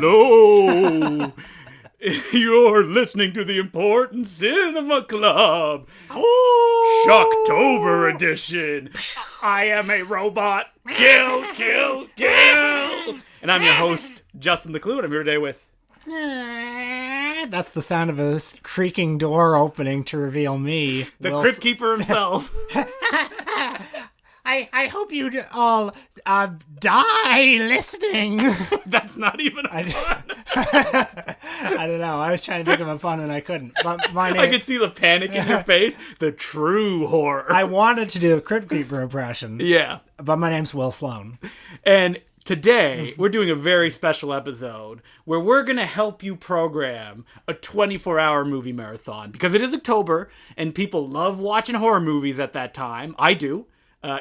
Hello. You're listening to the Important Cinema Club. Shocktober edition. I am a robot. Kill, kill, kill. And I'm your host, Justin the Clue, and I'm here today with... That's the sound of a creaking door opening to reveal me. The Crypt Keeper himself. I hope you'd all die listening. That's not even a pun. I don't know. I was trying to think of a pun and I couldn't. But my name... I could see the panic in your face. The true horror. I wanted to do a Crypt Keeper impression. Yeah. But my name's Will Sloan. And today, we're doing a very special episode where we're going to help you program a 24-hour movie marathon. Because it is October, and people love watching horror movies at that time. I do.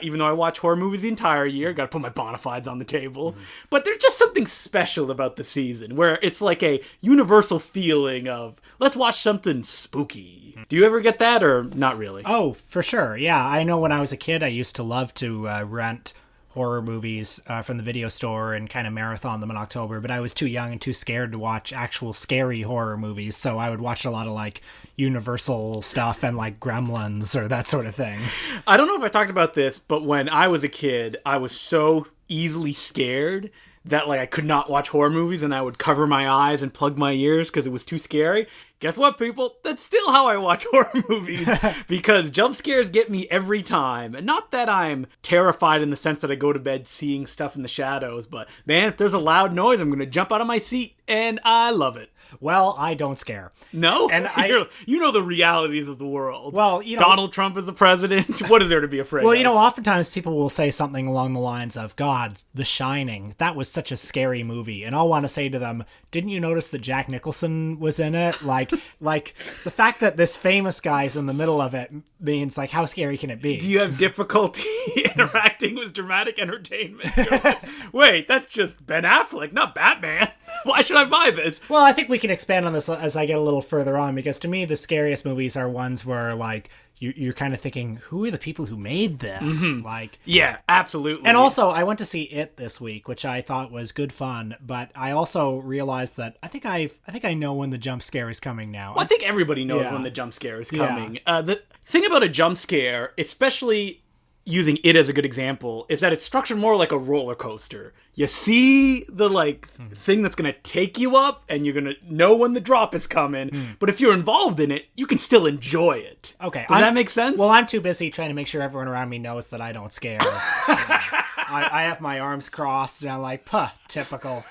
Even though I watch horror movies the entire year, gotta put my bona fides on the table. But there's just something special about the season, where it's like a universal feeling of, let's watch something spooky. Do you ever get that, or not really? Oh, for sure. Yeah, I know when I was a kid, I used to love to rent horror movies from the video store and kind of marathon them in October, but I was too young and too scared to watch actual scary horror movies, so I would watch a lot of like Universal stuff and like Gremlins or that sort of thing. I don't know if I talked about this, but when I was a kid, I was so easily scared that like I could not watch horror movies, and I would cover my eyes and plug my ears because it was too scary. Guess what, people? That's still how I watch horror movies, because jump scares get me every time. And not that I'm terrified in the sense that I go to bed seeing stuff in the shadows, but man, if there's a loud noise, I'm going to jump out of my seat, and I love it. Well, I don't scare. No? And you know the realities of the world. Well, you know, Donald Trump is a president. What is there to be afraid of? Well, you know, oftentimes people will say something along the lines of, God, The Shining, that was such a scary movie. And I'll want to say to them, didn't you notice that Jack Nicholson was in it? Like the fact that this famous guy's in the middle of it means, like, how scary can it be? Do you have difficulty interacting with dramatic entertainment? Wait, that's just Ben Affleck, not Batman. Why should I buy this? Well, I think we can expand on this as I get a little further on, because to me, the scariest movies are ones where, like, you're kind of thinking, who are the people who made this? Mm-hmm. Like, yeah, absolutely. And also, I went to see It this week, which I thought was good fun, but I also realized that I think I know when the jump scare is coming now. Well, I think everybody knows when the jump scare is coming. Yeah. The thing about a jump scare, especially using It as a good example, is that it's structured more like a roller coaster. You see the thing that's going to take you up, and you're going to know when the drop is coming. But if you're involved in it, you can still enjoy it. Okay. Does that make sense? Well, I'm too busy trying to make sure everyone around me knows that I don't scare. I have my arms crossed, and I'm like, typical.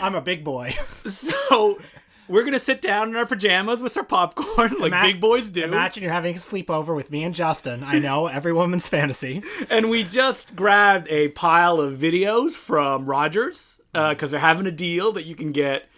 I'm a big boy. So... we're going to sit down in our pajamas with our popcorn like big boys do. Imagine you're having a sleepover with me and Justin. I know, every woman's fantasy. And we just grabbed a pile of videos from Rogers, because they're having a deal that you can get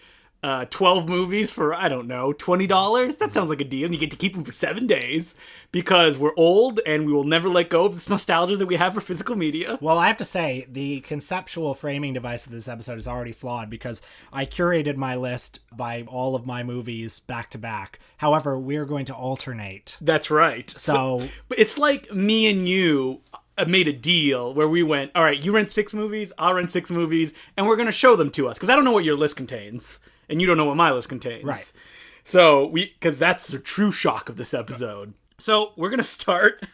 12 movies for, I don't know, $20. That sounds like a deal. And you get to keep them for 7 days, because we're old and we will never let go of this nostalgia that we have for physical media. Well, I have to say, the conceptual framing device of this episode is already flawed, because I curated my list by all of my movies back to back. However, we're going to alternate. That's right. So but it's like me and you made a deal where we went, all right, you rent 6 movies, I'll rent 6 movies, and we're going to show them to us, because I don't know what your list contains. And you don't know what my list contains. Right. So, because that's the true shock of this episode. So, we're going to start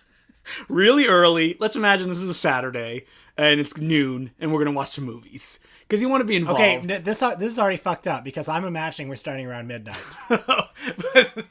really early. Let's imagine this is a Saturday, and it's noon, and we're going to watch some movies. Because you want to be involved. Okay, this is already fucked up, because I'm imagining we're starting around midnight.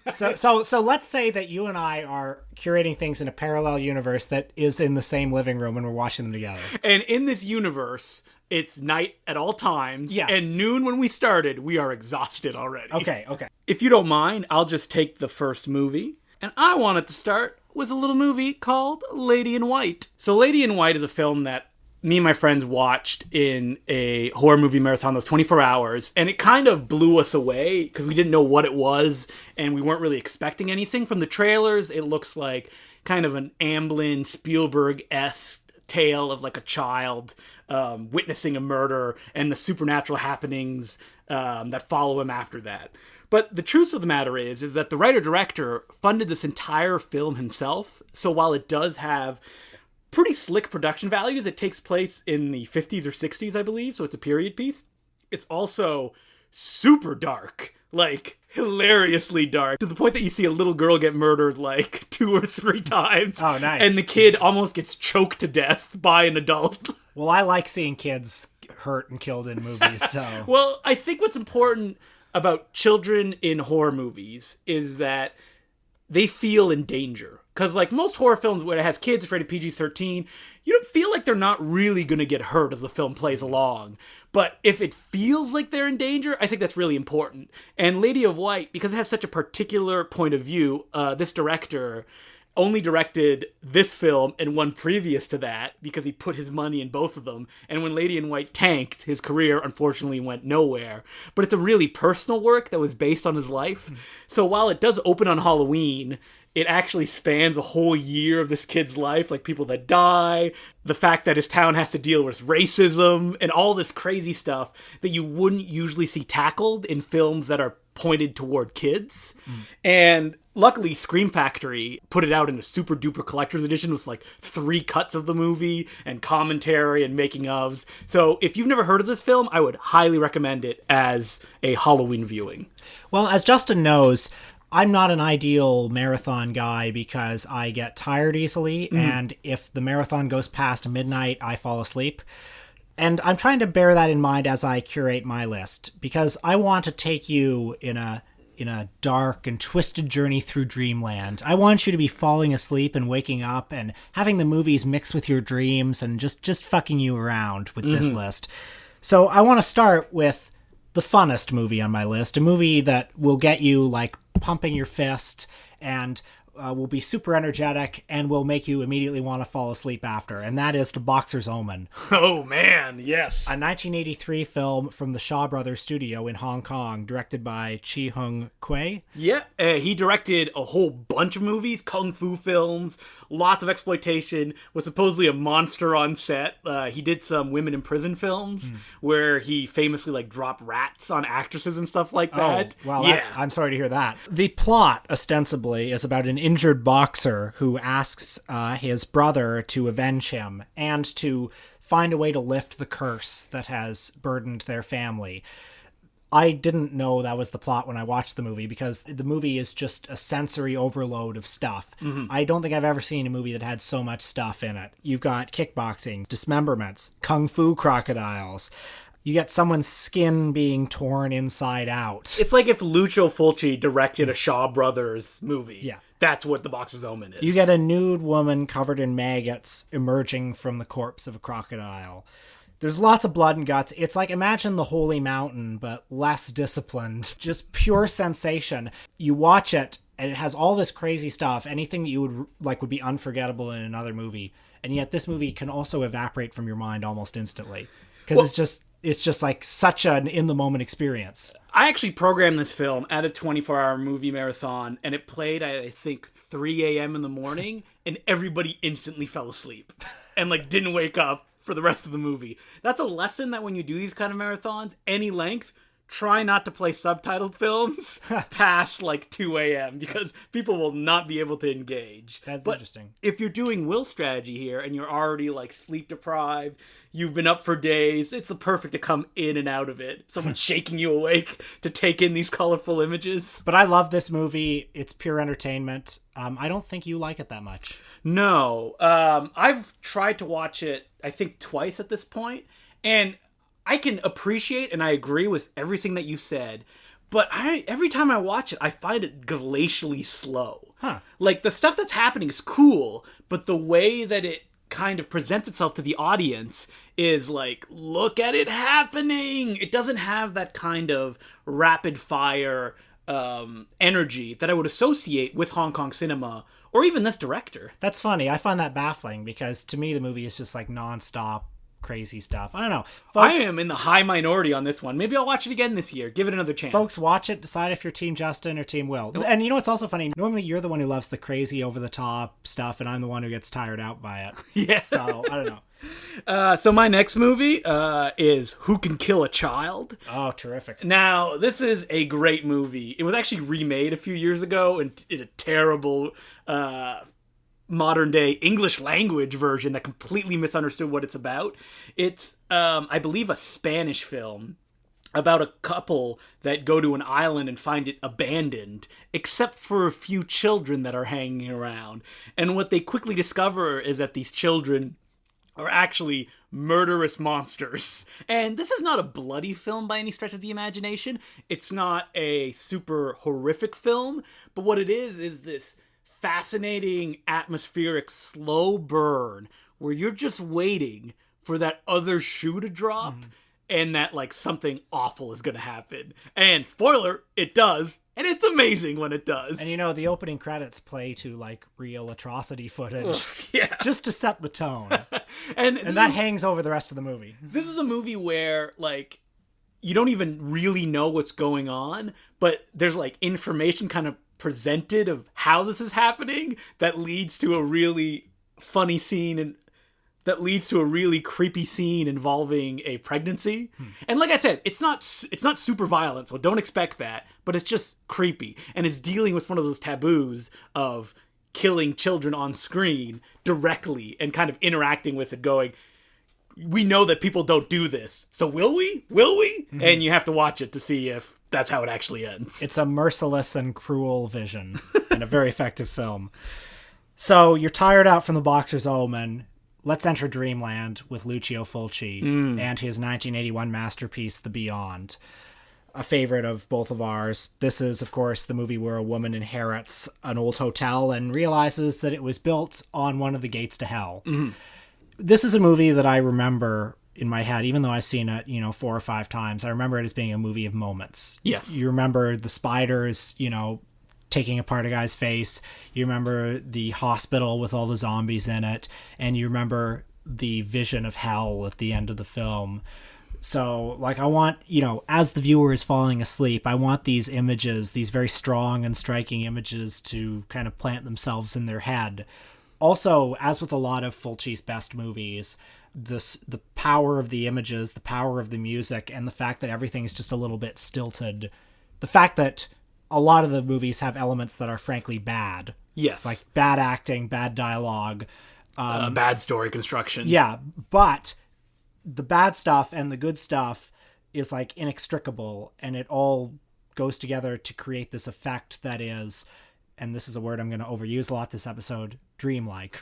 So let's say that you and I are curating things in a parallel universe that is in the same living room, and we're watching them together. And in this universe... it's night at all times. Yes. And noon when we started, we are exhausted already. Okay. If you don't mind, I'll just take the first movie. And I wanted to start with a little movie called Lady in White. So Lady in White is a film that me and my friends watched in a horror movie marathon that was 24 hours. And it kind of blew us away because we didn't know what it was. And we weren't really expecting anything. From the trailers, it looks like kind of an Amblin Spielberg-esque tale of like a child witnessing a murder and the supernatural happenings that follow him after that. But the truth of the matter is that the writer-director funded this entire film himself. So while it does have pretty slick production values, it takes place in the 50s or 60s, I believe. So it's a period piece. it's also super dark. Like, hilariously dark. To the point that you see a little girl get murdered, like, 2 or 3 times. Oh, nice. And the kid almost gets choked to death by an adult. Well, I like seeing kids hurt and killed in movies, so... Well, I think what's important about children in horror movies is that they feel in danger. Because, like, most horror films where it has kids, it's rated PG-13, you don't feel like they're not really going to get hurt as the film plays along. But if it feels like they're in danger, I think that's really important. And Lady of White, because it has such a particular point of view, this director only directed this film and one previous to that because he put his money in both of them. And when Lady in White tanked, his career unfortunately went nowhere. But it's a really personal work that was based on his life. So while it does open on Halloween, it actually spans a whole year of this kid's life, like people that die, the fact that his town has to deal with racism, and all this crazy stuff that you wouldn't usually see tackled in films that are pointed toward kids. And luckily, Scream Factory put it out in a super duper collector's edition with like 3 cuts of the movie and commentary and making ofs. So if you've never heard of this film, I would highly recommend it as a Halloween viewing. Well, as Justin knows, I'm not an ideal marathon guy because I get tired easily, and if the marathon goes past midnight, I fall asleep. And I'm trying to bear that in mind as I curate my list, because I want to take you in a dark and twisted journey through dreamland. I want you to be falling asleep and waking up and having the movies mix with your dreams and just fucking you around with this list. So I want to start with the funnest movie on my list, a movie that will get you like pumping your fist and will be super energetic and will make you immediately want to fall asleep after, and that is The Boxer's Omen. Oh man, yes. A 1983 film from the Shaw Brothers studio in Hong Kong, directed by Chih-Hung Kuei. Yeah, he directed a whole bunch of movies, kung fu films, lots of exploitation, was supposedly a monster on set. He did some women in prison films where he famously like dropped rats on actresses and stuff like that. Oh, well, yeah. I'm sorry to hear that. The plot, ostensibly, is about an injured boxer who asks his brother to avenge him and to find a way to lift the curse that has burdened their family. I didn't know that was the plot when I watched the movie because the movie is just a sensory overload of stuff. I don't think I've ever seen a movie that had so much stuff in it. You've got kickboxing, dismemberments, kung fu crocodiles. You get someone's skin being torn inside out. It's like if Lucio Fulci directed a Shaw Brothers movie. Yeah. That's what The Boxer's Omen is. You get a nude woman covered in maggots emerging from the corpse of a crocodile. There's lots of blood and guts. It's like, imagine The Holy Mountain, but less disciplined. Just pure sensation. You watch it, and it has all this crazy stuff. Anything that you would be unforgettable in another movie. And yet this movie can also evaporate from your mind almost instantly. Because it's just like such an in-the-moment experience. I actually programmed this film at a 24-hour movie marathon, and it played at, I think, 3 a.m. in the morning, and everybody instantly fell asleep and, like, didn't wake up for the rest of the movie. That's a lesson that when you do these kind of marathons, any length, try not to play subtitled films past, like, 2 a.m. because people will not be able to engage. That's but interesting. If you're doing will strategy here and you're already, like, sleep-deprived, you've been up for days, it's the perfect to come in and out of it. Someone's shaking you awake to take in these colorful images. But I love this movie. It's pure entertainment. I don't think you like it that much. No. I've tried to watch it, I think, twice at this point, and I can appreciate and I agree with everything that you said, but every time I watch it, I find it glacially slow. Like, the stuff that's happening is cool, but the way that it kind of presents itself to the audience is like, look at it happening! It doesn't have that kind of rapid-fire energy that I would associate with Hong Kong cinema, or even this director. That's funny. I find that baffling, because to me the movie is just like non-stop crazy stuff. I don't know. Folks, I am in the high minority on this one. Maybe I'll watch it again this year. Give it another chance. Folks, watch it. Decide if you're Team Justin or Team Will. And you know what's also funny? Normally you're the one who loves the crazy, over-the-top stuff, and I'm the one who gets tired out by it. Yeah. So, I don't know. So my next movie is Who Can Kill a Child? Oh, terrific. Now, this is a great movie. It was actually remade a few years ago in a terrible modern day English language version that completely misunderstood what it's about. It's, I believe, a Spanish film about a couple that go to an island and find it abandoned, except for a few children that are hanging around. And what they quickly discover is that these children are actually murderous monsters. And this is not a bloody film by any stretch of the imagination. It's not a super horrific film, but what it is this fascinating, atmospheric, slow burn where you're just waiting for that other shoe to drop. And that, like, something awful is going to happen. And, spoiler, it does. And it's amazing when it does. And, you know, the opening credits play to, like, real atrocity footage. Yeah. Just to set the tone. and that hangs over the rest of the movie. This is a movie where, like, you don't even really know what's going on. But there's, like, information kind of presented of how this is happening that leads to a really funny scene and that leads to a really creepy scene involving a pregnancy. And like I said, it's not super violent, so don't expect that, but it's just creepy. And it's dealing with one of those taboos of killing children on screen directly and kind of interacting with it going, we know that people don't do this, so will we? And you have to watch it to see if that's how it actually ends. It's a merciless and cruel vision and a very effective film. So you're tired out from the boxer's Omen. Let's enter Dreamland with Lucio Fulci and his 1981 masterpiece, The Beyond, a favorite of both of ours. This is, of course, the movie where a woman inherits an old hotel and realizes that it was built on one of the gates to hell. This is a movie that I remember in my head, even though I've seen it, 4 or 5 times. I remember it as being a movie of moments. Yes. You remember the spiders, taking apart a guy's face. You remember the hospital with all the zombies in it, and you remember the vision of hell at the end of the film. So, like, I want, as the viewer is falling asleep, I want these images, these very strong and striking images, to kind of plant themselves in their head. Also, as with a lot of Fulci's best movies, the power of the images, the power of the music, and the fact that everything is just a little bit stilted. The fact that a lot of the movies have elements that are frankly bad. Yes. Like bad acting, bad dialogue. Bad story construction. Yeah, but the bad stuff and the good stuff is like inextricable, and it all goes together to create this effect that is, and this is a word I'm going to overuse a lot this episode, dreamlike.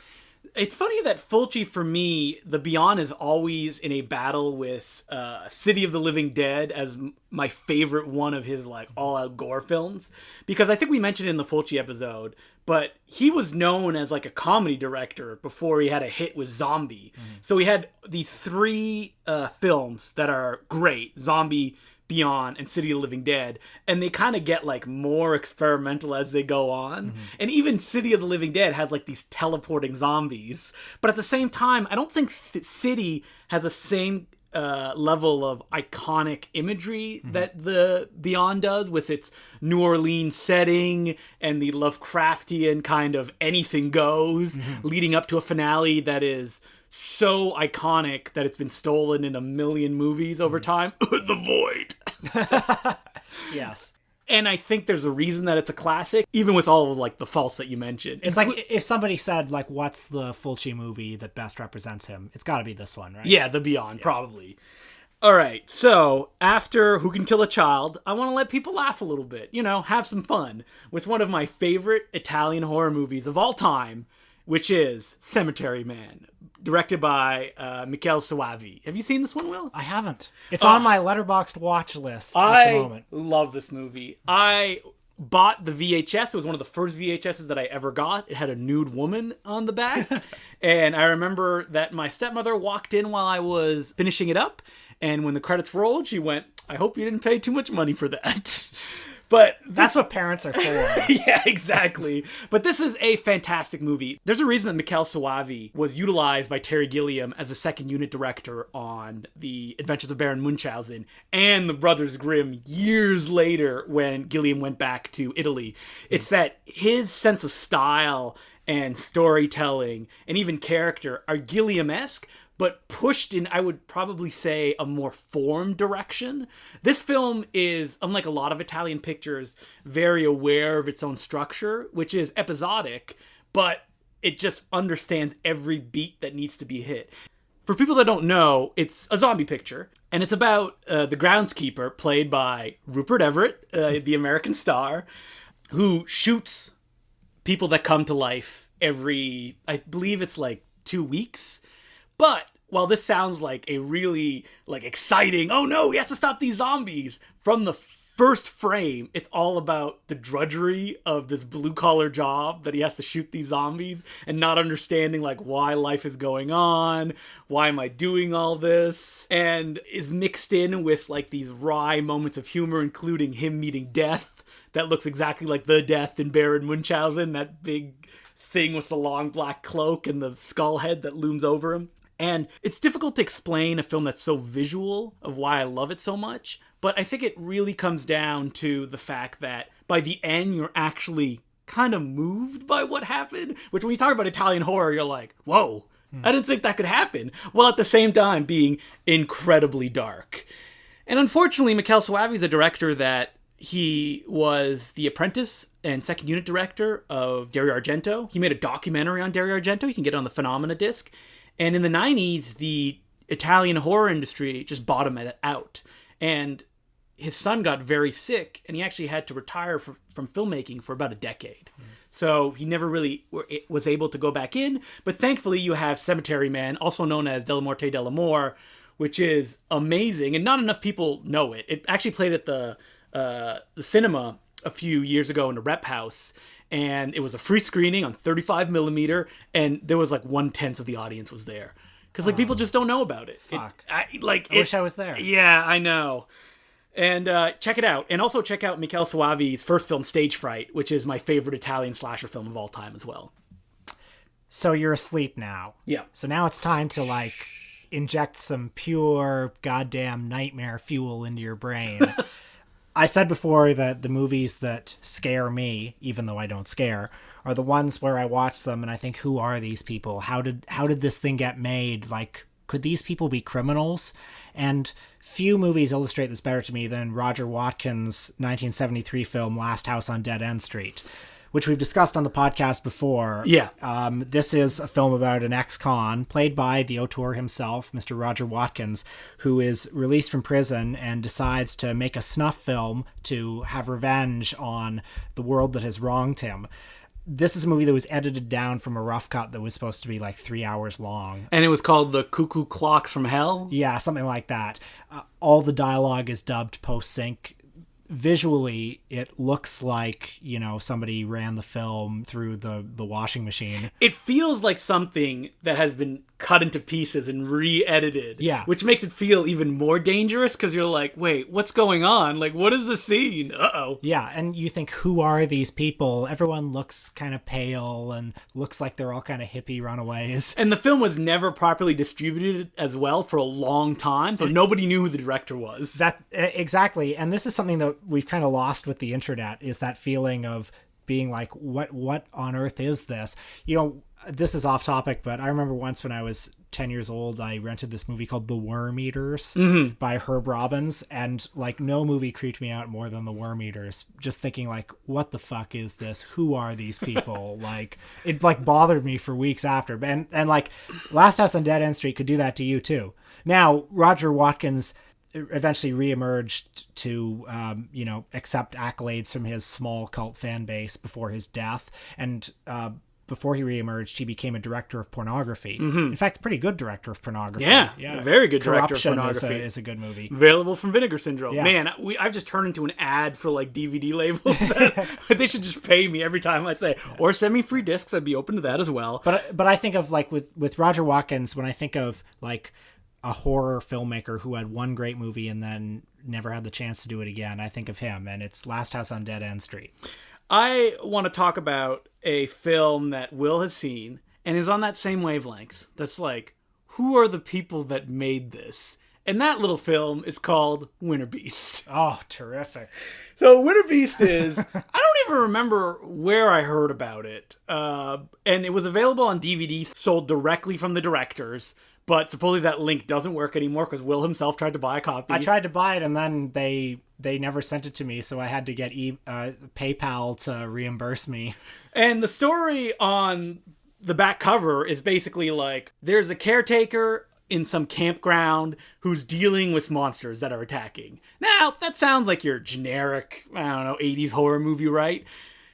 It's funny that Fulci, for me, The Beyond is always in a battle with City of the Living Dead as my favorite one of his, like, all-out gore films. Because I think we mentioned it in the Fulci episode, but he was known as, like, a comedy director before he had a hit with Zombie. So he had these 3 films that are great. Zombie, Beyond, and City of the Living Dead, and they kind of get, like, more experimental as they go on. And even City of the Living Dead had, like, these teleporting zombies, but at the same time, I don't think City has the same level of iconic imagery that the Beyond does, with its New Orleans setting and the Lovecraftian kind of anything goes, leading up to a finale that is so iconic that it's been stolen in a million movies over time. The Void. Yes. And I think there's a reason that it's a classic, even with all of, like, the faults that you mentioned. It's like if somebody said, like, what's the Fulci movie that best represents him? It's got to be this one, right? Yeah, The Beyond, probably. All right, so after Who Can Kill a Child, I want to let people laugh a little bit, have some fun with one of my favorite Italian horror movies of all time, which is Cemetery Man, directed by Michele Soavi. Have you seen this one, Will? I haven't. It's on my Letterboxd watch list at the moment. I love this movie. I bought the VHS. It was one of the first VHSs that I ever got. It had a nude woman on the back. And I remember that my stepmother walked in while I was finishing it up. And when the credits rolled, she went, "I hope you didn't pay too much money for that." But that's what parents are for. Yeah, exactly. But this is a fantastic movie. There's a reason that Michele Soavi was utilized by Terry Gilliam as a second unit director on The Adventures of Baron Munchausen and The Brothers Grimm years later when Gilliam went back to Italy. It's that his sense of style and storytelling and even character are Gilliam-esque, but pushed in, I would probably say, a more formed direction. This film is, unlike a lot of Italian pictures, very aware of its own structure, which is episodic, but it just understands every beat that needs to be hit. For people that don't know, it's a zombie picture, and it's about the groundskeeper, played by Rupert Everett, the American star, who shoots people that come to life every, I believe it's like 2 weeks. But while this sounds like a really exciting, oh no, he has to stop these zombies, from the first frame, it's all about the drudgery of this blue-collar job that he has to shoot these zombies and not understanding why life is going on, why am I doing all this, and is mixed in with these wry moments of humor, including him meeting death that looks exactly like the death in Baron Munchausen, that big thing with the long black cloak and the skull head that looms over him. And it's difficult to explain a film that's so visual of why I love it so much, but I think it really comes down to the fact that by the end, you're actually kind of moved by what happened, which when you talk about Italian horror, you're like, whoa, I didn't think that could happen, while at the same time being incredibly dark. And unfortunately, Michele Soavi is a director that he was the apprentice and second unit director of Dario Argento. He made a documentary on Dario Argento. You can get it on the Phenomena disc. And in the 90s, the Italian horror industry just bottomed out. And his son got very sick, and he actually had to retire from filmmaking for about a decade. So he never really was able to go back in. But thankfully, you have Cemetery Man, also known as Della Morte dell'Amore, which is amazing. And not enough people know it. It actually played at the cinema a few years ago in the Rep House. And it was a free screening on 35 millimeter, and there was 1/10 of the audience was there. Because people just don't know about it. Fuck. I wish I was there. Yeah, I know. And check it out. And also check out Michele Soavi's first film, Stage Fright, which is my favorite Italian slasher film of all time as well. So you're asleep now. Yeah. So now it's time to inject some pure goddamn nightmare fuel into your brain. I said before that the movies that scare me, even though I don't scare, are the ones where I watch them and I think, who are these people? How did this thing get made? Could these people be criminals? And few movies illustrate this better to me than Roger Watkins' 1973 film Last House on Dead End Street, which we've discussed on the podcast before. Yeah. This is a film about an ex-con played by the auteur himself, Mr. Roger Watkins, who is released from prison and decides to make a snuff film to have revenge on the world that has wronged him. This is a movie that was edited down from a rough cut that was supposed to be 3 hours long. And it was called The Cuckoo Clocks from Hell? Yeah, something like that. All the dialogue is dubbed post-sync. Visually, it looks like, somebody ran the film through the washing machine. It feels like something that has been cut into pieces and re-edited. Yeah. Which makes it feel even more dangerous, because you're like, wait, what's going on? What is the scene? Uh-oh. Yeah, and you think, who are these people? Everyone looks kind of pale and looks like they're all kind of hippie runaways. And the film was never properly distributed as well for a long time, so nobody knew who the director was. That exactly, and this is something that we've kind of lost with the internet, is that feeling of being like, what on earth is this? This is off topic, but I remember once when I was 10 years old, I rented this movie called The Worm Eaters by Herb Robbins, and no movie creeped me out more than The Worm Eaters. Just thinking what the fuck is this? Who are these people? It bothered me for weeks after. And Last House on Dead End Street could do that to you too. Now, Roger Watkins eventually reemerged to, accept accolades from his small cult fan base before his death. And before he reemerged, he became a director of pornography. In fact, a pretty good director of pornography. Yeah, a very good director of Corruption pornography. is a good movie. Available from Vinegar Syndrome. Yeah. Man, I've just turned into an ad for DVD labels. They should just pay me every time I say, or send me free discs. I'd be open to that as well. But I think of with Roger Watkins, when I think of a horror filmmaker who had one great movie and then never had the chance to do it again, I think of him, and it's Last House on Dead End Street. I want to talk about a film that Will has seen and is on that same wavelength. That's who are the people that made this? And that little film is called Winterbeast. Oh, terrific. So Winterbeast is, I don't even remember where I heard about it. And it was available on DVD, sold directly from the directors. But supposedly that link doesn't work anymore because Will himself tried to buy a copy. I tried to buy it, and then they never sent it to me, so I had to get PayPal to reimburse me. And the story on the back cover is basically there's a caretaker in some campground who's dealing with monsters that are attacking. Now, that sounds like your generic, 80s horror movie, right?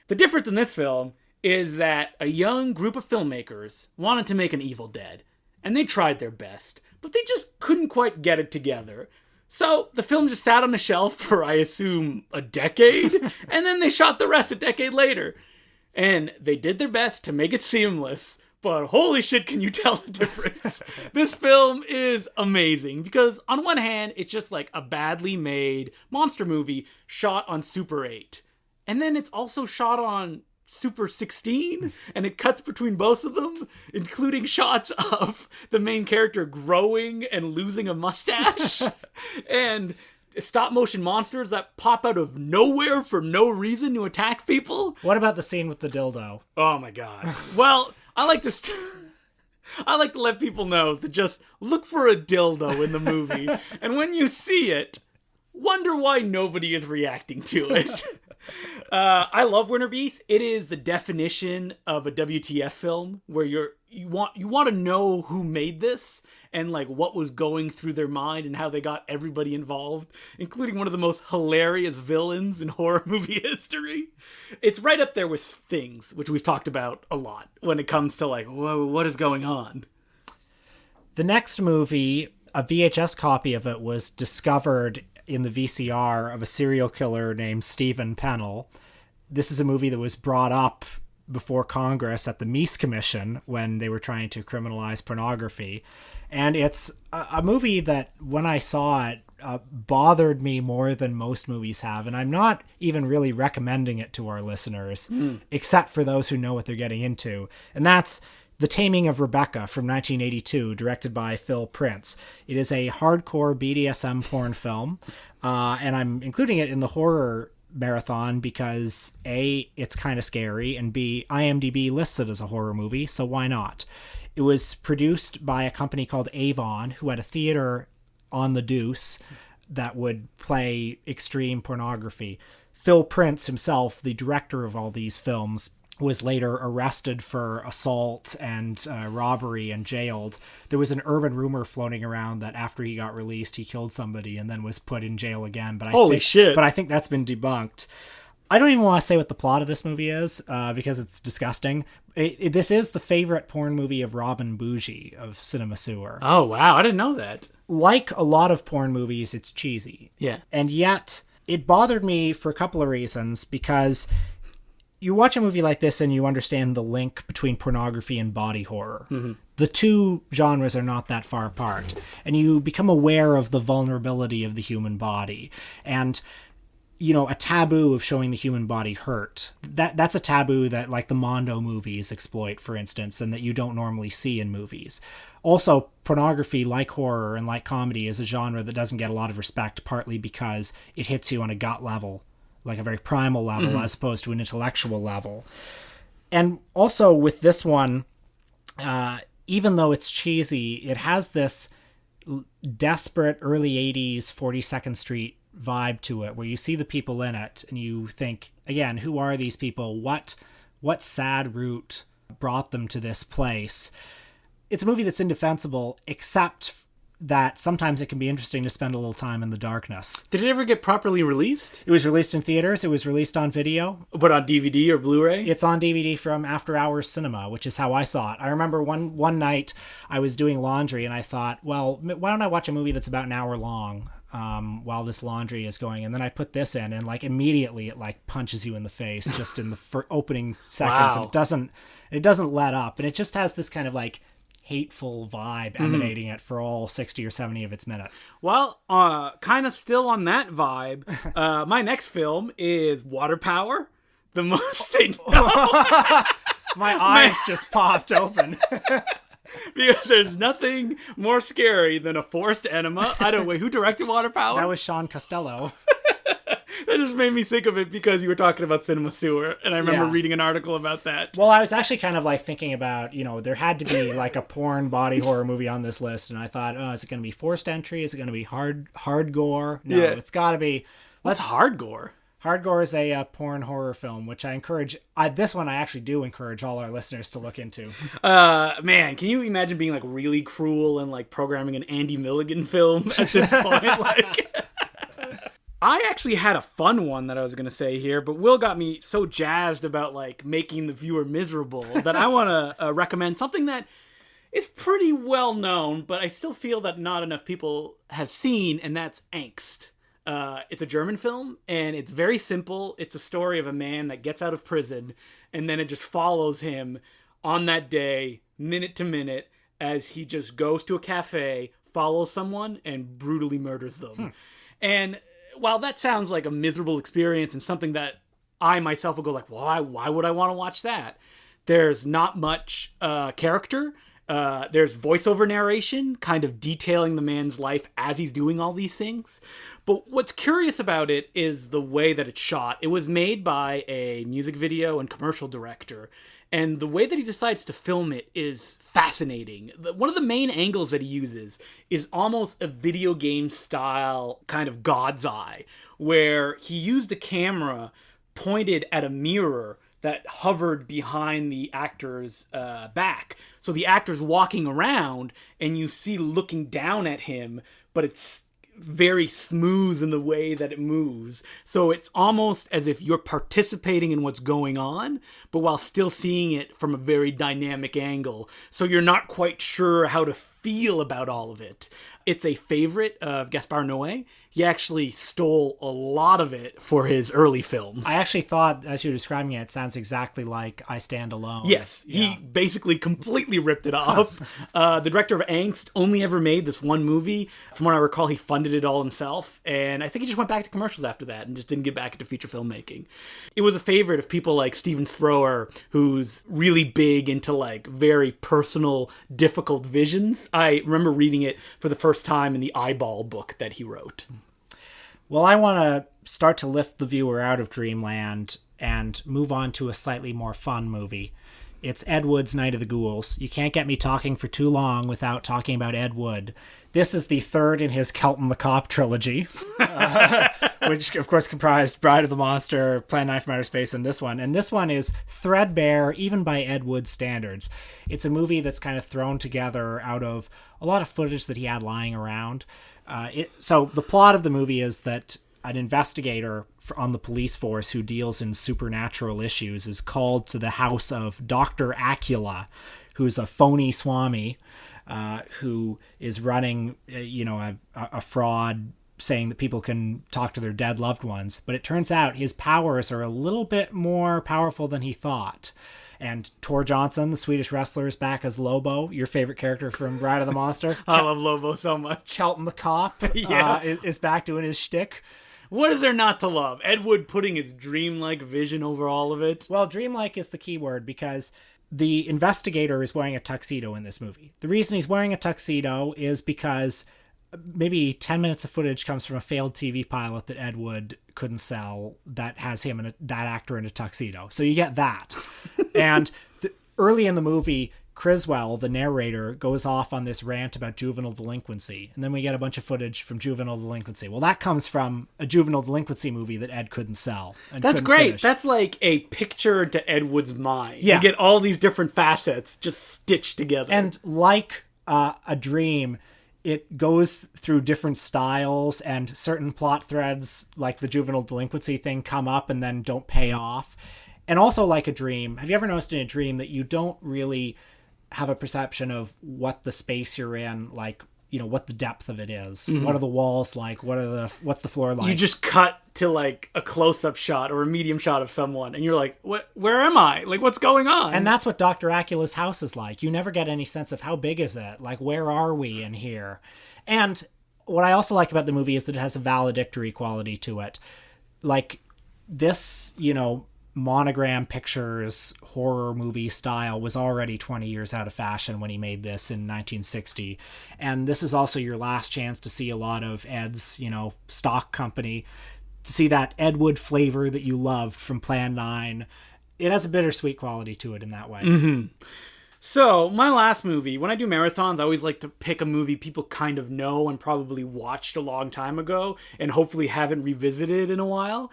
The difference in this film is that a young group of filmmakers wanted to make an Evil Dead, and they tried their best, but they just couldn't quite get it together. So the film just sat on the shelf for, I assume, a decade, and then they shot the rest a decade later. And they did their best to make it seamless, but holy shit, can you tell the difference? This film is amazing because on one hand, it's just like a badly made monster movie shot on Super 8. And then it's also shot on Super 16, and it cuts between both of them, including shots of the main character growing and losing a mustache, and stop motion monsters that pop out of nowhere for no reason to attack people. What about the scene with the dildo? Oh my god. Well, I like to let people know to just look for a dildo in the movie, and when you see it, wonder why nobody is reacting to it. I love Winterbeast. It is the definition of a WTF film where you want to know who made this and like what was going through their mind and how they got everybody involved, including one of the most hilarious villains in horror movie history. It's right up there with Things, which we've talked about a lot when it comes to like, whoa, what is going on? The next movie, a VHS copy of it was discovered in the VCR of a serial killer named Stephen Pennell. This is a movie that was brought up before Congress at the Meese Commission when they were trying to criminalize pornography. And it's a movie that, when I saw it, bothered me more than most movies have. And I'm not even really recommending it to our listeners, except for those who know what they're getting into. And that's The Taming of Rebecca from 1982, directed by Phil Prince. It is a hardcore BDSM porn film, and I'm including it in the horror marathon because A, it's kind of scary, and B, IMDb lists it as a horror movie, so why not? It was produced by a company called Avon, who had a theater on the Deuce that would play extreme pornography. Phil Prince himself, the director of all these films, was later arrested for assault and robbery and jailed. There was an urban rumor floating around that after he got released, he killed somebody and then was put in jail again. But Holy shit. But I think that's been debunked. I don't even want to say what the plot of this movie is because it's disgusting. This is the favorite porn movie of Robin Bougie of Cinema Sewer. Oh, wow. I didn't know that. Like a lot of porn movies, it's cheesy. Yeah. And yet, it bothered me for a couple of reasons because you watch a movie like this and you understand the link between pornography and body horror. Mm-hmm. The two genres are not that far apart. And you become aware of the vulnerability of the human body. And, you know, a taboo of showing the human body hurt. That's a taboo that, like, the Mondo movies exploit, for instance, and that you don't normally see in movies. Also, pornography, like horror and like comedy, is a genre that doesn't get a lot of respect, partly because it hits you on a gut level, like a very primal level, as opposed to an intellectual level. And also with this one, even though it's cheesy, it has this desperate early 80s 42nd Street vibe to it, where you see the people in it and you think, again, who are these people? What sad route brought them to this place? It's a movie that's indefensible, except that sometimes it can be interesting to spend a little time in the darkness. Did it ever get properly released? It was released in theaters. It was released on video. But on DVD or Blu-ray? It's on DVD from After Hours Cinema, which is how I saw it. I remember one night I was doing laundry and I thought, well, why don't I watch a movie that's about an hour long while this laundry is going? And then I put this in and like immediately it like punches you in the face just in the opening seconds. Wow. And it doesn't let up. And it just has this kind of like hateful vibe emanating it for all 60 or 70 of its minutes. Well, kind of still on that vibe, my next film is Water Power. The most... My eyes just popped open. Because there's nothing more scary than a forced enema. I don't know, who directed Water Power? That was Sean Costello. That just made me think of it because you were talking about Cinema Sewer, and I remember reading an article about that. Well, I was actually kind of like thinking about, you know, there had to be like a porn body horror movie on this list, and I thought, oh, is it going to be forced entry? Is it going to be hard gore? No, It's got to be... What's hard gore? Hardcore is a porn horror film, which I encourage. This one I actually do encourage all our listeners to look into. Man, can you imagine being like really cruel and like programming an Andy Milligan film at this point? Like, I actually had a fun one that I was going to say here, but Will got me so jazzed about like making the viewer miserable that I want to recommend something that is pretty well known, but I still feel that not enough people have seen, and that's Angst. It's a German film, and it's very simple. It's a story of a man that gets out of prison, and then it just follows him on that day, minute to minute, as he just goes to a cafe, follows someone, and brutally murders them. And while that sounds like a miserable experience and something that I myself will go like, why would I want to watch that? There's not much character. There's voiceover narration kind of detailing the man's life as he's doing all these things. But what's curious about it is the way that it's shot. It was made by a music video and commercial director, and the way that he decides to film it is fascinating. One of the main angles that he uses is almost a video game style kind of God's eye, where he used a camera pointed at a mirror that hovered behind the actor's back. So the actor's walking around and you see looking down at him, but it's very smooth in the way that it moves. So it's almost as if you're participating in what's going on, but while still seeing it from a very dynamic angle. So you're not quite sure how to feel about all of it. It's a favorite of Gaspar Noé. He actually stole a lot of it for his early films. I actually thought, as you were describing it, it sounds exactly like I Stand Alone. Yes, yeah. He basically completely ripped it off. The director of Angst only ever made this one movie. From what I recall, he funded it all himself, and I think he just went back to commercials after that and just didn't get back into feature filmmaking. It was a favorite of people like Stephen Thrower, who's really big into like very personal, difficult visions. I remember reading it for the first time in the Eyeball book that he wrote. Well, I want to start to lift the viewer out of dreamland and move on to a slightly more fun movie. It's Ed Wood's Night of the Ghouls. You can't get me talking for too long without talking about Ed Wood. This is the third in his Kelton the Cop trilogy, which of course comprised Bride of the Monster, Plan 9 from Outer Space, and this one. And this one is threadbare, even by Ed Wood standards. It's a movie that's kind of thrown together out of a lot of footage that he had lying around. So the plot of the movie is that an investigator on the police force who deals in supernatural issues is called to the house of Dr. Acula, who's a phony swami, who is running, a fraud saying that people can talk to their dead loved ones. But it turns out his powers are a little bit more powerful than he thought. And Tor Johnson, the Swedish wrestler, is back as Lobo, your favorite character from Bride of the Monster. I love Lobo so much. Kelton the Cop is back doing his shtick. What is there not to love? Ed Wood putting his dreamlike vision over all of it. Well, dreamlike is the key word because the investigator is wearing a tuxedo in this movie. The reason he's wearing a tuxedo is because maybe 10 minutes of footage comes from a failed TV pilot that Ed Wood couldn't sell that has him and that actor in a tuxedo. So you get that. And early in the movie, Criswell, the narrator, goes off on this rant about juvenile delinquency. And then we get a bunch of footage from juvenile delinquency. Well, that comes from a juvenile delinquency movie that Ed couldn't sell. That's great. Finish. That's like a picture into Ed Wood's mind. Yeah. You get all these different facets just stitched together. And like a dream, it goes through different styles, and certain plot threads, like the juvenile delinquency thing, come up and then don't pay off. And also like a dream, have you ever noticed in a dream that you don't really have a perception of what the space you're in, like, what the depth of it is? Mm-hmm. What are the walls like? What's the floor like? You just cut to like a close-up shot or a medium shot of someone, and you're like, where am I? Like, what's going on? And that's what Dr. Acula's house is like. You never get any sense of how big is it? Like, where are we in here? And what I also like about the movie is that it has a valedictory quality to it. Like, this, Monogram Pictures horror movie style was already 20 years out of fashion when he made this in 1960. And this is also your last chance to see a lot of Ed's, stock company, to see that Ed Wood flavor that you loved from Plan 9. It has a bittersweet quality to it in that way. Mm-hmm. So, my last movie, when I do marathons, I always like to pick a movie people kind of know and probably watched a long time ago and hopefully haven't revisited in a while.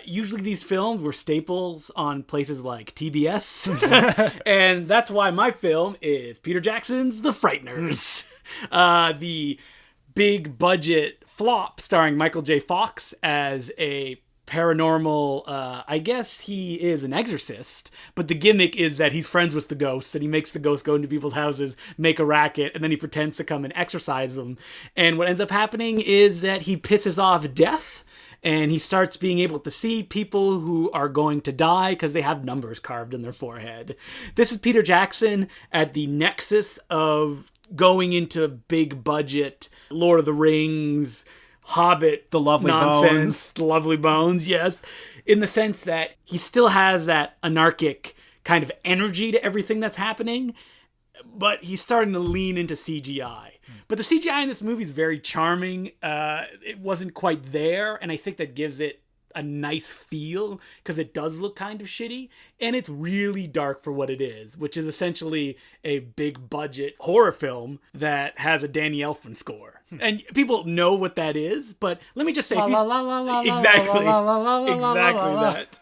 Usually these films were staples on places like TBS. And that's why my film is Peter Jackson's The Frighteners. The big budget flop starring Michael J. Fox as a paranormal, I guess he is an exorcist, but the gimmick is that he's friends with the ghosts and he makes the ghosts go into people's houses, make a racket, and then he pretends to come and exorcise them. And what ends up happening is that he pisses off death and he starts being able to see people who are going to die because they have numbers carved in their forehead. This is Peter Jackson at the nexus of going into big budget Lord of the Rings, Hobbit, The Lovely nonsense, Bones. The Lovely Bones, yes. In the sense that he still has that anarchic kind of energy to everything that's happening, but he's starting to lean into CGI. But the CGI in this movie is very charming. It wasn't quite there, and I think that gives it a nice feel because it does look kind of shitty, and it's really dark for what it is, which is essentially a big budget horror film that has a Danny Elfman score. And people know what that is, but let me just say, exactly that.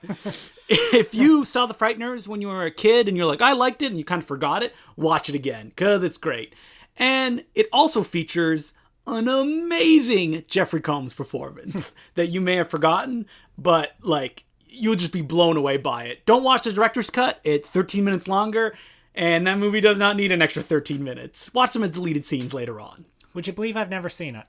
If you saw The Frighteners when you were a kid and you're like, I liked it, and you kind of forgot it, watch it again because it's great. And it also features an amazing Jeffrey Combs performance that you may have forgotten, but like you'll just be blown away by it. Don't watch the director's cut. It's 13 minutes longer, and that movie does not need an extra 13 minutes. Watch some of the deleted scenes later on. Would you believe I've never seen it?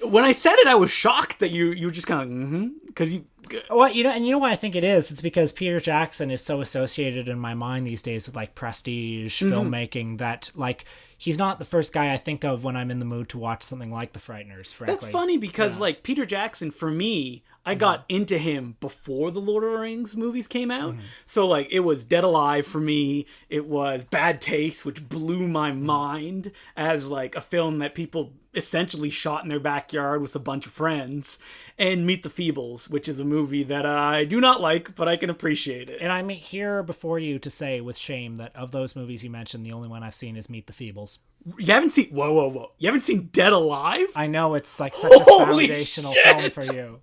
When I said it, I was shocked that you were just kind of, because you... Well, you know why I think it is? It's because Peter Jackson is so associated in my mind these days with, like, prestige filmmaking that, like, he's not the first guy I think of when I'm in the mood to watch something like The Frighteners, frankly. That's funny because, like, Peter Jackson, for me, I got into him before the Lord of the Rings movies came out. So, like, it was Dead Alive for me. It was Bad Taste, which blew my mind as, like, a film that people essentially shot in their backyard with a bunch of friends. And Meet the Feebles, which is a movie that I do not like, but I can appreciate it. And I'm here before you to say with shame that of those movies you mentioned, the only one I've seen is Meet the Feebles. You haven't seen... Whoa. You haven't seen Dead Alive? I know, it's like such a foundational film for you.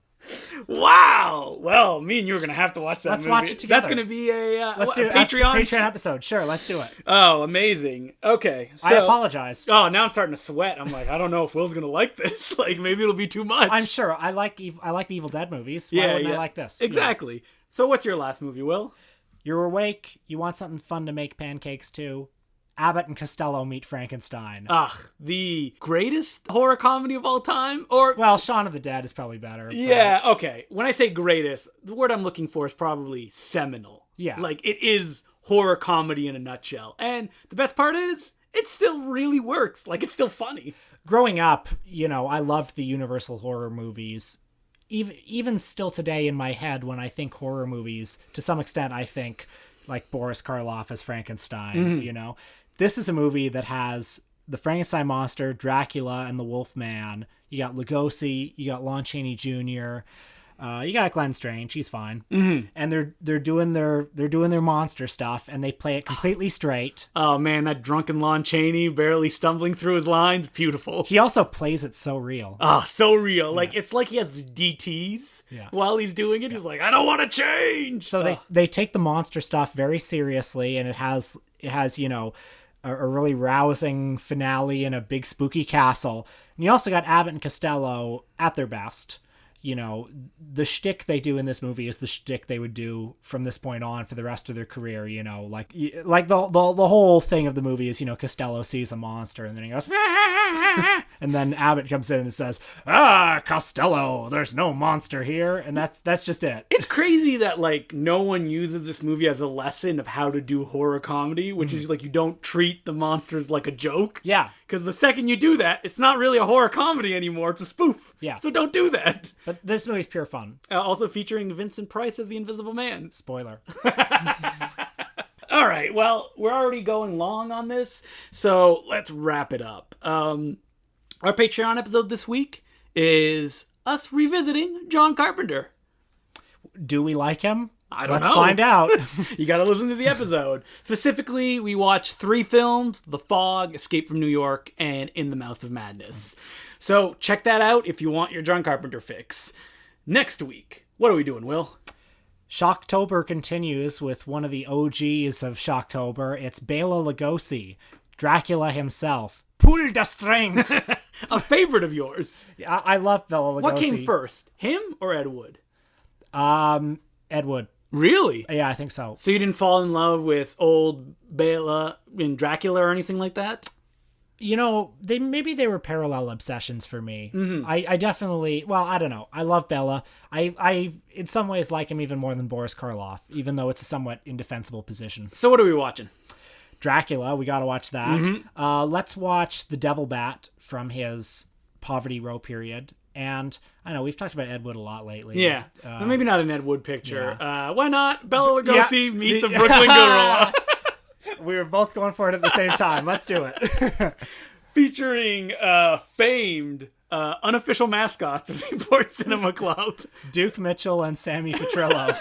Wow. Well, me and you are going to have to watch that movie. Let's watch it together. That's going to be a Patreon episode. Sure, let's do it. Oh, amazing. Okay. So, I apologize. Oh, now I'm starting to sweat. I'm like, I don't know if Will's going to like this. Like, maybe it'll be too much. I'm sure. I like the Evil Dead movies. Why wouldn't I like this? Exactly. Yeah. So what's your last movie, Will? You're awake. You want something fun to make pancakes to. Abbott and Costello meet Frankenstein. Ugh, the greatest horror comedy of all time? Or well, Shaun of the Dead is probably better. Yeah, okay. When I say greatest, the word I'm looking for is probably seminal. Yeah. Like, it is horror comedy in a nutshell. And the best part is, it still really works. Like, it's still funny. Growing up, I loved the Universal horror movies. Even still today in my head, when I think horror movies, to some extent, I think like Boris Karloff as Frankenstein, This is a movie that has the Frankenstein monster, Dracula, and the Wolfman. You got Lugosi, you got Lon Chaney Jr., you got Glenn Strange. He's fine, and they're doing their monster stuff, and they play it completely straight. Oh man, that drunken Lon Chaney barely stumbling through his lines, beautiful. He also plays it so real. Oh, so real. Like it's like he has DTs while he's doing it. He's like, I don't want to change. So they take the monster stuff very seriously, and it has a really rousing finale in a big spooky castle. And you also got Abbott and Costello at their best. The shtick they do in this movie is the shtick they would do from this point on for the rest of their career. Like the whole thing of the movie is, Costello sees a monster and then he goes, and then Abbott comes in and says, Costello, there's no monster here. And that's just it. It's crazy that like no one uses this movie as a lesson of how to do horror comedy, which is like, you don't treat the monsters like a joke. Yeah. Because the second you do that, it's not really a horror comedy anymore. It's a spoof. Yeah. So don't do that. But this movie's pure fun. Also featuring Vincent Price as the Invisible Man. Spoiler. All right. Well, we're already going long on this, so let's wrap it up. Our Patreon episode this week is us revisiting John Carpenter. Do we like him? I don't know. Let's find out. You got to listen to the episode. Specifically, we watched 3 films: The Fog, Escape from New York, and In the Mouth of Madness. So check that out if you want your John Carpenter fix. Next week, what are we doing, Will? Shocktober continues with one of the OGs of Shocktober. It's Bela Lugosi, Dracula himself. Pull the string. A favorite of yours. I love Bela Lugosi. What came first, him or Ed Wood? Ed Wood. Really? Yeah, I think so. So you didn't fall in love with old Bela in Dracula or anything like that? You know, maybe they were parallel obsessions for me. Mm-hmm. I definitely, well, I don't know. I love Bela. I in some ways like him even more than Boris Karloff, even though it's a somewhat indefensible position. So what are we watching? Dracula, we got to watch that. Mm-hmm. Let's watch The Devil Bat from his Poverty Row period. And I know we've talked about Ed Wood a lot lately. Yeah, well, maybe not an Ed Wood picture. Yeah. Why not? Bela Lugosi meets a Brooklyn gorilla. We were both going for it at the same time. Let's do it. Featuring famed unofficial mascots of the Important Cinema Club. Duke Mitchell and Sammy Petrillo.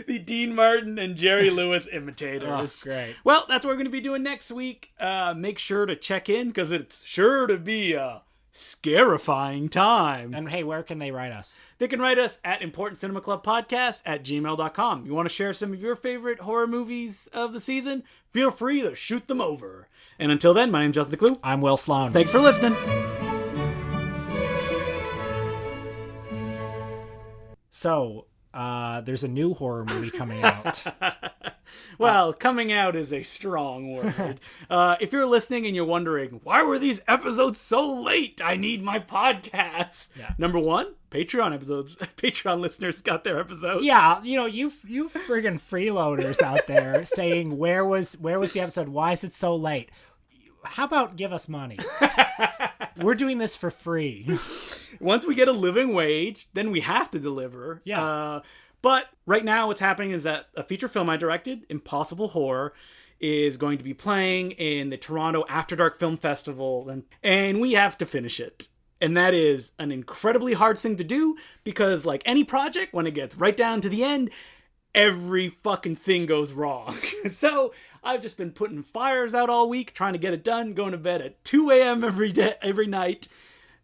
The Dean Martin and Jerry Lewis imitators. Oh, great. Well, that's what we're going to be doing next week. Make sure to check in because it's sure to be a scarifying time. And hey, where can they write us? They can write us at importantcinemaclubpodcast@gmail.com. You want to share some of your favorite horror movies of the season? Feel free to shoot them over. And until then, my name's Justin DeClue. I'm Will Sloan. Thanks for listening. So, there's a new horror movie coming out. Well, coming out is a strong word. If you're listening and you're wondering, why were these episodes so late? I need my podcast. Yeah. Number 1, Patreon episodes. Patreon listeners got their episodes. Yeah, you know, you friggin' freeloaders out there saying, where was the episode? Why is it so late? How about give us money? We're doing this for free. Once we get a living wage, then we have to deliver. Yeah. But right now what's happening is that a feature film I directed, Impossible Horror, is going to be playing in the Toronto After Dark Film Festival, and we have to finish it. And that is an incredibly hard thing to do because, like any project, when it gets right down to the end, every fucking thing goes wrong. So I've just been putting fires out all week, trying to get it done, going to bed at 2 a.m. every night.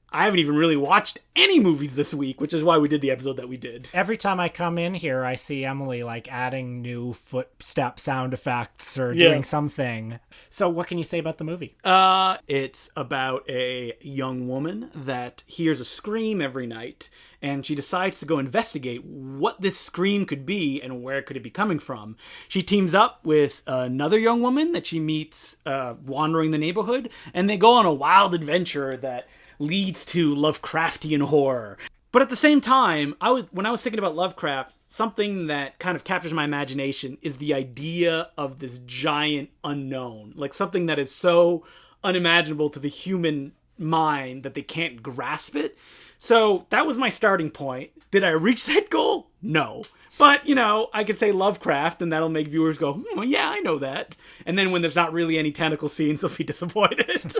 I haven't even really watched any movies this week, which is why we did the episode that we did. Every time I come in here, I see Emily like adding new footstep sound effects or doing something. So what can you say about the movie? It's about a young woman that hears a scream every night, and she decides to go investigate what this scream could be and where could it be coming from. She teams up with another young woman that she meets wandering the neighborhood, and they go on a wild adventure that leads to Lovecraftian horror. But at the same time, when I was thinking about Lovecraft, something that kind of captures my imagination is the idea of this giant unknown. Like something that is so unimaginable to the human mind that they can't grasp it. So that was my starting point. Did I reach that goal? No. But, you know, I could say Lovecraft, and that'll make viewers go, well, yeah, I know that. And then when there's not really any tentacle scenes, they'll be disappointed.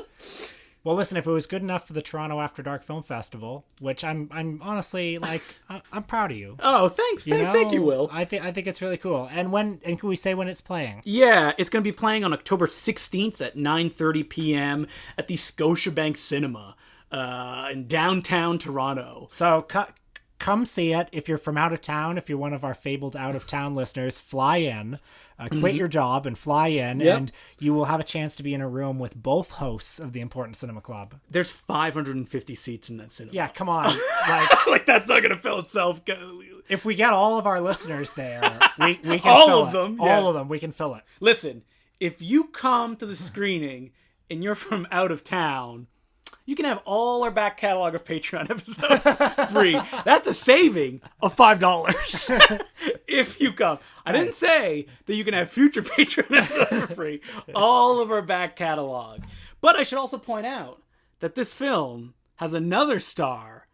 Well, listen, if it was good enough for the Toronto After Dark Film Festival, which I'm honestly like, I'm proud of you. Oh, thanks. Thank you, Will. I think it's really cool. And can we say when it's playing? Yeah, it's going to be playing on October 16th at 9:30 p.m. at the Scotiabank Cinema in downtown Toronto. So come see it. If you're from out of town, if you're one of our fabled out of town listeners, fly in. Quit your job and fly in, and you will have a chance to be in a room with both hosts of the Important Cinema Club. There's 550 seats in that cinema. Yeah, come on. Like that's not going to fill itself. If we get all of our listeners there, we can all fill of it. them. All of them, we can fill it. Listen, if you come to the screening and you're from out of town, you can have all our back catalog of Patreon episodes free. That's a saving of $5 if you come. I didn't say that you can have future Patreon episodes for free. All of our back catalog. But I should also point out that this film has another star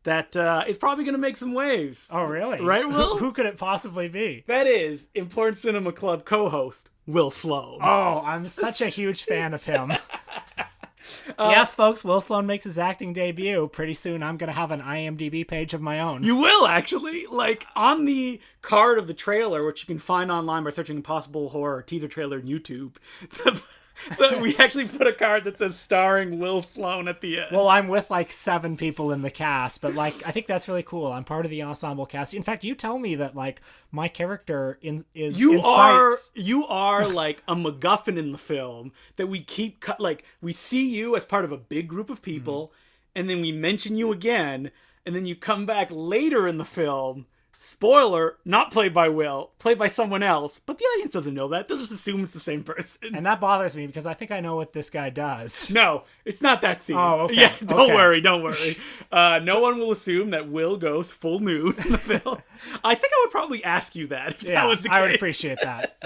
that is probably going to make some waves. Oh, really? Right, Will? Who could it possibly be? That is Important Cinema Club co-host Will Sloan. Oh, I'm such a huge fan of him. Yes, folks, Will Sloan makes his acting debut. Pretty soon I'm going to have an IMDb page of my own. You will, actually. Like, on the card of the trailer, which you can find online by searching Impossible Horror teaser trailer on YouTube, we actually put a card that says starring Will Sloan at the end. Well, I'm with like 7 people in the cast, but like I think that's really cool. I'm part of the ensemble cast. In fact, you tell me that like my character you are like a MacGuffin in the film that we keep like we see you as part of a big group of people, and then we mention you again, and then you come back later in the film. Spoiler, not played by Will, played by someone else, but the audience doesn't know that. They'll just assume it's the same person. And that bothers me because I think I know what this guy does. No, it's not that scene. Oh, okay. Yeah, don't worry. No one will assume that Will goes full nude in the film. I think I would probably ask you that if that was the case. I would appreciate that.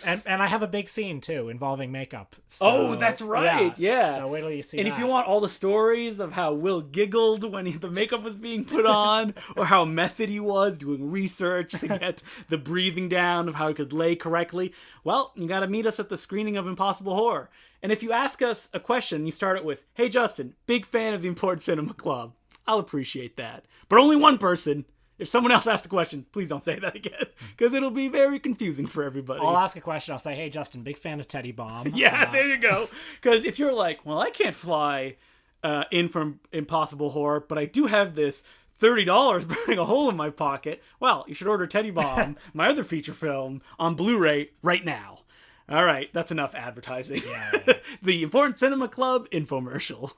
And I have a big scene, too, involving makeup. So, oh, that's right, yeah. So wait till you see and that. if you want all the stories of how Will giggled when the makeup was being put on, or how method he was doing research to get the breathing down of how he could lay correctly, well, you gotta meet us at the screening of Impossible Horror. And if you ask us a question, you start it with, "Hey, Justin, big fan of the Important Cinema Club." I'll appreciate that. But only one person. If someone else asks a question, please don't say that again, because it'll be very confusing for everybody. I'll ask a question. I'll say, "Hey, Justin, big fan of Teddy Bomb." Yeah, there you go. Because if you're like, well, I can't fly in from Impossible Horror, but I do have this $30 burning a hole in my pocket, well, you should order Teddy Bomb, my other feature film, on Blu-ray right now. All right, that's enough advertising. Yeah. The Important Cinema Club infomercial.